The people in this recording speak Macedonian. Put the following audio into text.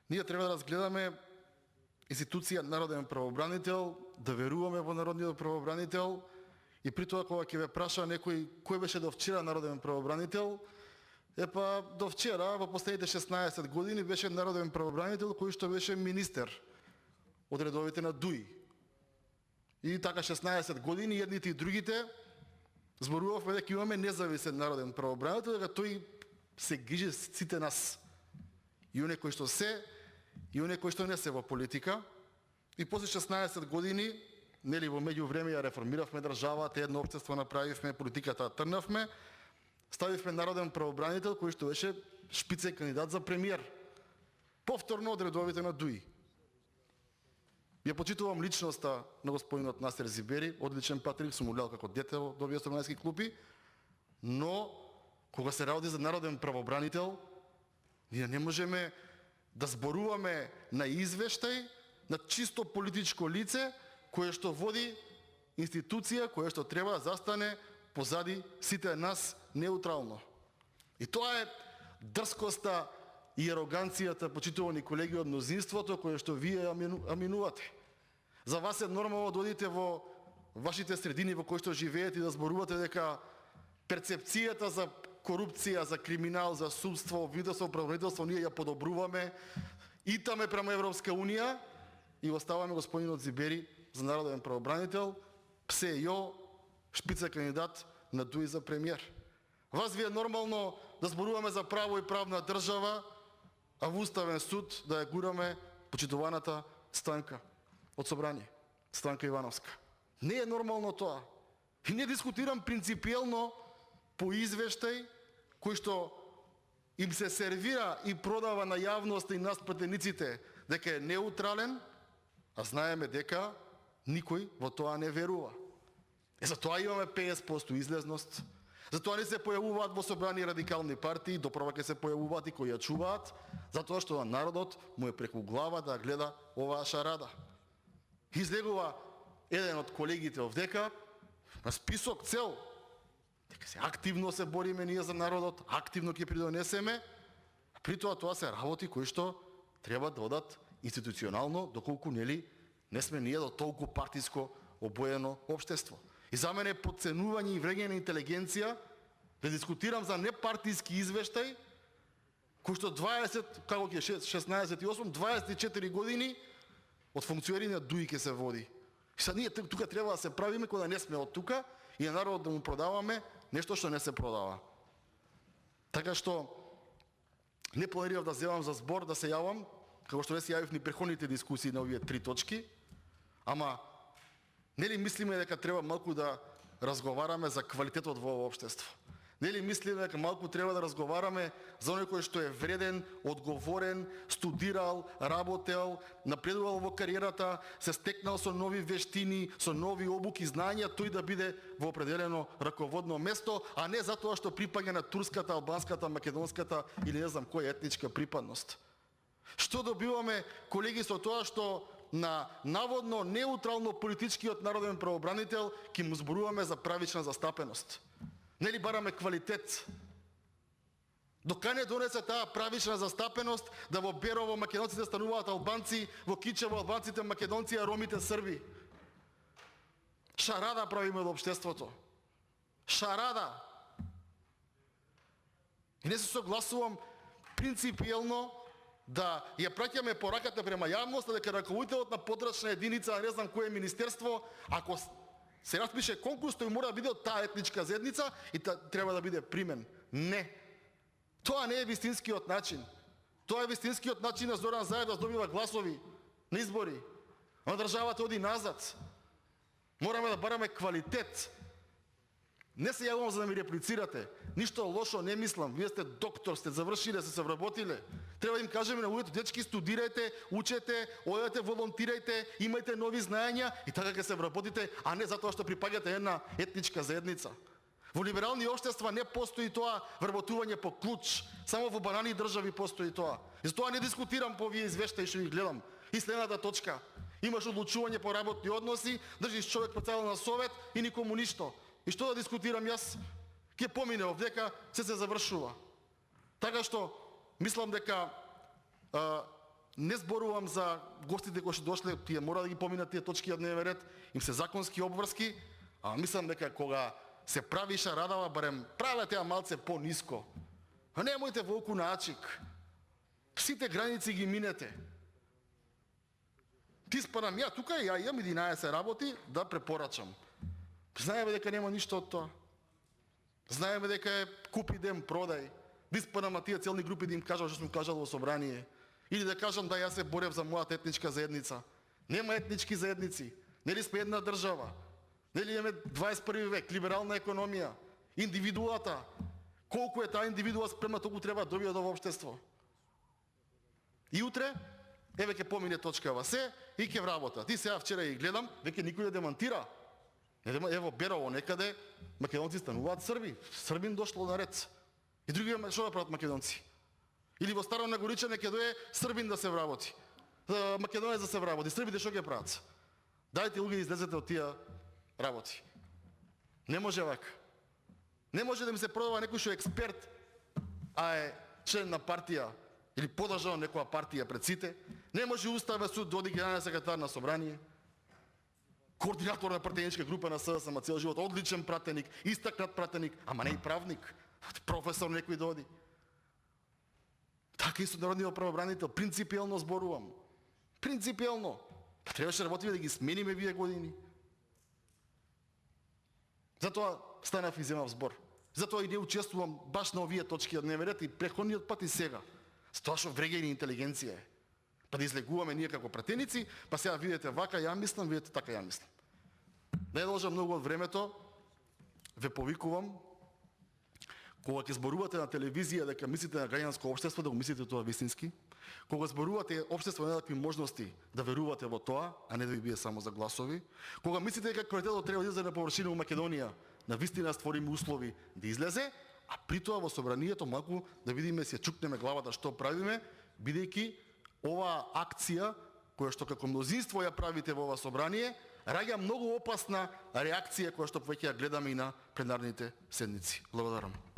Ние треба да разгледаме институција народен правобранител, да веруваме во народниот правобранител и при тоа кога ќе ве праша некој кој беше до вчера народен правобранител, до вчера во последните 16 години беше народен правобранител кој што беше министер од редовите на ДУИ. И така 16 години едните и другите зборувавме дека имаме независен народен правобранител, дека тој се грижи сите нас. И оние кои што се, и оние кои што не се во политика. И после 16 години, нели во меѓувреме ја реформиравме државата, едно општество направивме, политиката трнавме, ставивме народен правобранител кој што беше шпицен кандидат за премиер. Повторно од редовите на ДУИ. Ја почитувам личноста на господинот Насер Зибери, одличен патрик, сум гледал како дете во овие стромански клупи, но кога се работи за народен правобранител, ние не можеме да зборуваме на извештај на чисто политичко лице кое што води институција која што треба да застане позади сите нас неутрално. И тоа е дрскоста и ароганцијата, почитувани колеги од мнозинството, кое што вие аминувате. За вас е нормално да одите во вашите средини во кои што живеете и да зборувате дека перцепцијата за корупција, за криминал, за судство, обвинителство, правобранителство, ние ја подобруваме, итаме према Европска Унија и оставаме господинот Зибери за народен правобранител, псе јо, шпица кандидат на ДУИ за премиер. Вас ви е нормално да зборуваме за право и правна држава, а во Уставен суд да ја гураме почитуваната Станка од Собрание, Станка Ивановска. Не е нормално тоа. И не дискутирам принципиелно по извештај кој што им се сервира и продава на јавност и нас пратениците дека е неутрален, а знаеме дека никој во тоа не верува. Затоа имаме 50% излезност, затоа не се појавуваат во собрани радикални партии, допрва ќе се појавуваат и кои ја чуваат, затоа што народот му е преку глава да гледа оваа шарада. Излегува еден од колегите овдека на список цел, дека се активно се бориме ние за народот, активно ќе придонесеме, а при тоа се работи кои што треба да одат институционално, доколку нели не сме ние до толку партиско обоено општество. И за мене подценување и вреѓање на интелигенција да дискутирам за непартиски извештај кој што 16 и 8, 24 години од функционирање на ДУИ ќе се води. И сега ние тука треба да се правиме кога не сме од тука и на народот да му продаваме нешто што не се продава. Така што не планирав да земам за збор, да се јавам, како што не се јавив ни преходните дискусии на овие 3 точки, ама нели мислиме дека треба малку да разговараме за квалитетот во ово општество? Нели мислиме дека малку треба да разговараме за оној кој што е вреден, одговорен, студирал, работел, напредувал во кариерата, се стекнал со нови вештини, со нови обуки, знања, тој да биде во определено раководно место, а не затоа што припаѓа на турската, албанската, македонската или не знам која етничка припадност. Што добиваме, колеги, со тоа што на наводно неутрално политичкиот народен правобранител ќе му зборуваме за правична застапеност? Нели бараме квалитет? Докаде донесе таа правична застапеност да во Берово македонците стануваат албанци, во Кичево албанците македонци, а ромите срби? Шарада правиме од општеството. Шарада. И не се согласувам принципиелно да ја праќаме пораката према јавноста дека раководителот на подрачна единица, не знам кое министерство, ако се распише конкурс, тој мора да биде од таа етничка заедница и треба да биде примен. Не. Тоа не е вистинскиот начин. Тоа е вистинскиот начин на Зоран Заев да добива гласови на избори. А државата оди назад. Мораме да бараме квалитет. Не се јавувам за да ми реплицирате. Ништо лошо не мислам. Вие сте доктор, сте завршиле, сте се вработиле. Треба да им кажеме на луѓето, дечки, студирајте, учете, одете, волонтирајте, имајте нови знаења и така ќе се вработите, а не затоа што припаѓате една етничка заедница. Во либерални општества не постои тоа вработување по клуч. Само во банани држави постои тоа. И затоа не дискутирам по овие извештаи што ги гледам. И следната точка. Имаш одлучување по работни односи, држиш човек председател на совет и никому ништо. И што да дискутирам јас? Ке помине овдека, се завршува. Така што мислам дека не зборувам за гостите кои што дошле, тие мора да ги поминат тие точки од дневен ред, им се законски обврски, а мислам дека кога се правиша радава, барем правете ја малце по-ниско. А немојте волку на ачик. Сите граници ги минете. Ти спадам, ја тука ја имам 11 работи да препорачам. Знаеме дека нема ништо од тоа. Знаеме дека е купи ден продај. Да испадам на тие целни групи да им кажам што сум кажал во собрание. Или да кажам да јас се борев за мојата етничка заедница. Нема етнички заедници. Нели сме една држава. Нели имаме 21 век, либерална економија, индивидуата. Колку е таа индивидуа спремна, толку треба да добие од ово општество. И утре, еве ќе помине точкава се и ќе вработа. Ти сега вчера и гледам, веќе никој не демантира. Ево Берово некаде, македонци стануваат срби. Србин дошло на ред. И други што да прават македонци? Или во Старо Нагоричане ќе дое србин да се вработи. Македонец да се вработи. Србите што ќе прават? Дајте луѓе излезете од тие работи. Не може вака. Не може да ми се продава некој што е експерт, а е член на партија или подржал некоја партија пред сите. Не може Уставен суд да оди генерален секретар на собрание. Координатор на пратеничка група на СДСМ цел живот, одличен пратеник, истакнат пратеник, ама не и правник. Професор некој да оди. Така и со народниот правобранител, принципиелно зборувам. Принципиелно. Требаше да работиме да ги смениме вие години. Затоа станав и земав збор. Затоа и не учествувам баш на овие точки од дневен ред и преходниот пат и сега. Тоа што вреѓање интелигенција е. Па да излегуваме ние како пратеници, па сега видите вака ја мислам, видите така ја мислам. Не должам многу од времето, ве повикувам, кога ќе зборувате на телевизија дека мислите на граѓанско општество, да го мислите тоа вистински. Кога зборувате општество на некакви можности да верувате во тоа, а не да ви бие само за гласови. Кога мислите дека квалитетот треба да излезе на површина у Македонија, на вистина створиме услови да излезе, а при тоа во собранието малку да видиме, се чукнеме главата што правиме, бидејќи оваа акција која што како мнозинство ја правите во ова собрание, раѓа многу опасна реакција која што повеќе ја гледаме и на пленарните седници. Благодарам.